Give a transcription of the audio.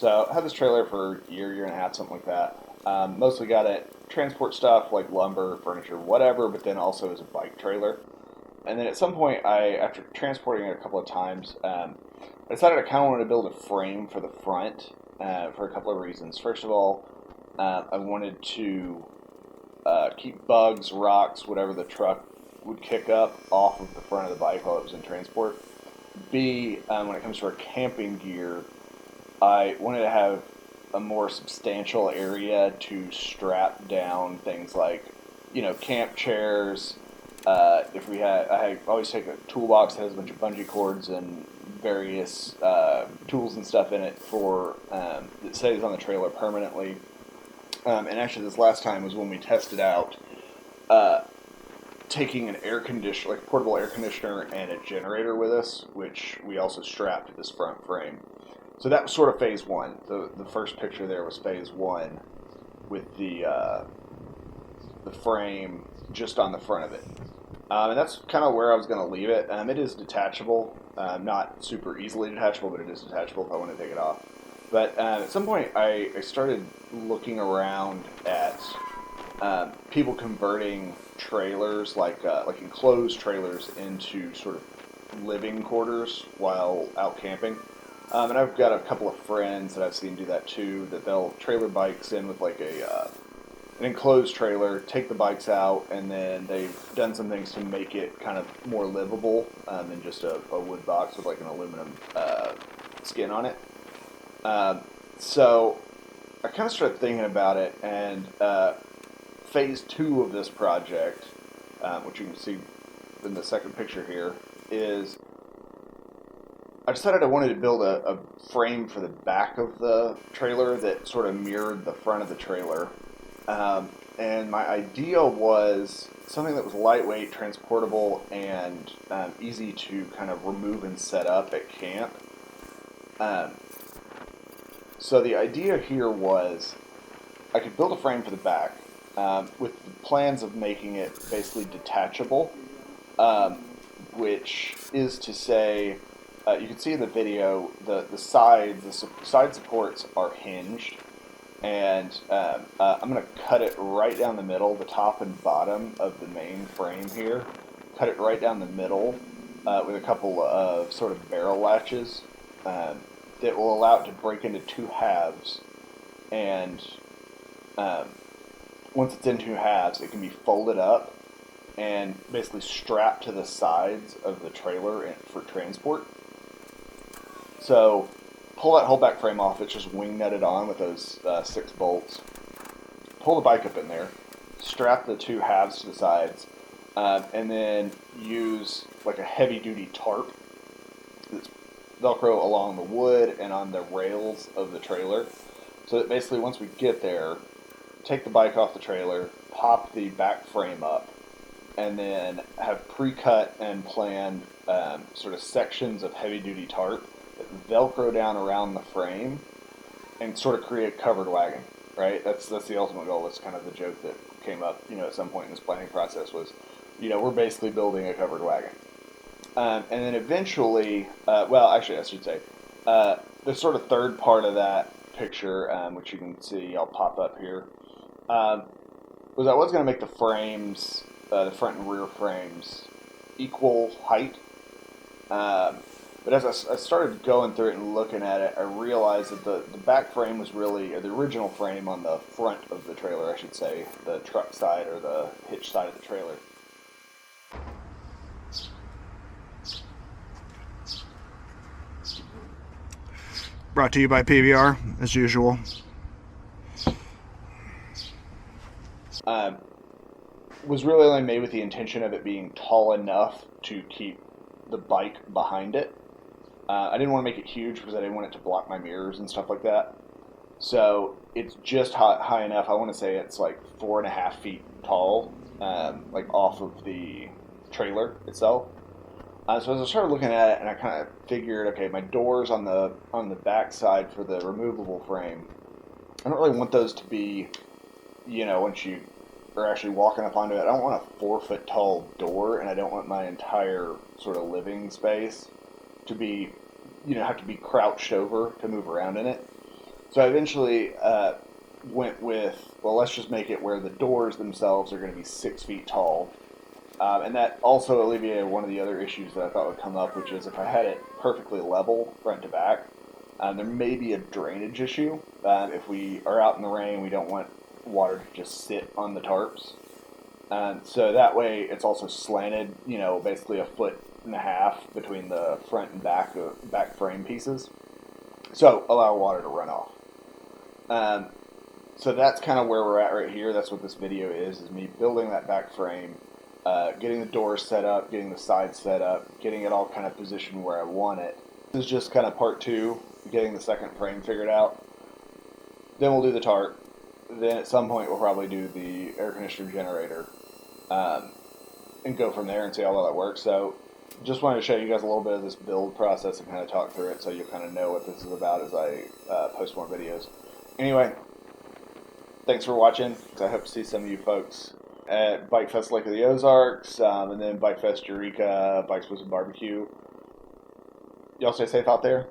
So I had this trailer for a year and a half, something like that. Mostly got it transport stuff like lumber, furniture, whatever, but then also as a bike trailer. And then at some point, after transporting it a couple of times, I decided I kind of wanted to build a frame for the front for a couple of reasons. First of all, I wanted to keep bugs, rocks, whatever the truck would kick up off of the front of the bike while it was in transport. B, when it comes to our camping gear, I wanted to have a more substantial area to strap down things like, camp chairs. If we had, I always take a toolbox that has a bunch of bungee cords and various tools and stuff in it for that stays on the trailer permanently. And actually, this last time was when we tested out uh, taking an air conditioner, like a portable air conditioner, and a generator with us, which we also strapped to this front frame. So that was sort of phase one. The first picture there was phase one with the frame just on the front of it. And that's kind of where I was going to leave it. It is detachable, not super easily detachable, but it is detachable if I want to take it off. But at some point, I started looking around at people converting trailers, like enclosed trailers, into sort of living quarters while out camping. And I've got a couple of friends that I've seen do that too. That they'll trailer bikes in with like an enclosed trailer, take the bikes out, and then they've done some things to make it kind of more livable than just a wood box with like an aluminum skin on it. So I kind of started thinking about it, and phase two of this project, which you can see in the second picture here, is I decided I wanted to build a frame for the back of the trailer that sort of mirrored the front of the trailer. And my idea was something that was lightweight, transportable, and easy to kind of remove and set up at camp. Um, so the idea here was I could build a frame for the back with the plans of making it basically detachable, um, which is to say, you can see in the video the sides, side supports are hinged, and I'm going to cut it right down the middle, the top and bottom of the main frame here. Cut it right down the middle with a couple of sort of barrel latches um, that will allow it to break into two halves. And um, once it's in two halves, it can be folded up and basically strapped to the sides of the trailer for transport. So pull that whole back frame off. It's just wing nutted on with those 6 bolts. Pull the bike up in there. Strap the two halves to the sides, and then use like a heavy duty tarp that's Velcro along the wood and on the rails of the trailer. So that basically once we get there, take the bike off the trailer, pop the back frame up, and then have pre-cut and planned sort of sections of heavy duty tarp that Velcro down around the frame and sort of create a covered wagon. Right? That's the ultimate goal. That's kind of the joke that came up, at some point in this planning process was, we're basically building a covered wagon. And then eventually, well, actually, I should say, the sort of third part of that picture, which you can see, I'll pop up here, um, was I was going to make the frames, the front and rear frames, equal height. But as I started going through it and looking at it, I realized that the back frame was really, or the original frame on the front of the trailer, I should say, the truck side or the hitch side of the trailer. Brought to you by PBR, as usual. Um, was really only made with the intention of it being tall enough to keep the bike behind it. I didn't want to make it huge because I didn't want it to block my mirrors and stuff like that. So it's just high enough. I want to say it's like 4.5 feet tall, like off of the trailer itself. So as I started looking at it, and I kind of figured, okay, my doors on the back side for the removable frame, I don't really want those to be, once you are actually walking up onto it, I don't want a 4 foot tall door, and I don't want my entire sort of living space to be, have to be crouched over to move around in it. So I eventually went with, well, let's just make it where the doors themselves are going to be 6 feet tall. And that also alleviated one of the other issues that I thought would come up, which is if I had it perfectly level front to back, there may be a drainage issue. If we are out in the rain, we don't want water to just sit on the tarps. So that way it's also slanted, basically 1.5 feet between the front and back frame pieces. So allow water to run off. So that's kind of where we're at right here. That's what this video is me building that back frame, getting the doors set up, getting the sides set up, getting it all kind of positioned where I want it. This is just kind of part 2, getting the second frame figured out. Then we'll do the tarp. Then at some point we'll probably do the air conditioner generator, and go from there and see how well that works. So just wanted to show you guys a little bit of this build process and kind of talk through it so you'll kind of know what this is about as I post more videos. Anyway, thanks for watching. I hope to see some of you folks at Bike Fest Lake of the Ozarks, and then Bike Fest Eureka, Bikes, Blues, and Barbecue. Y'all stay safe out there.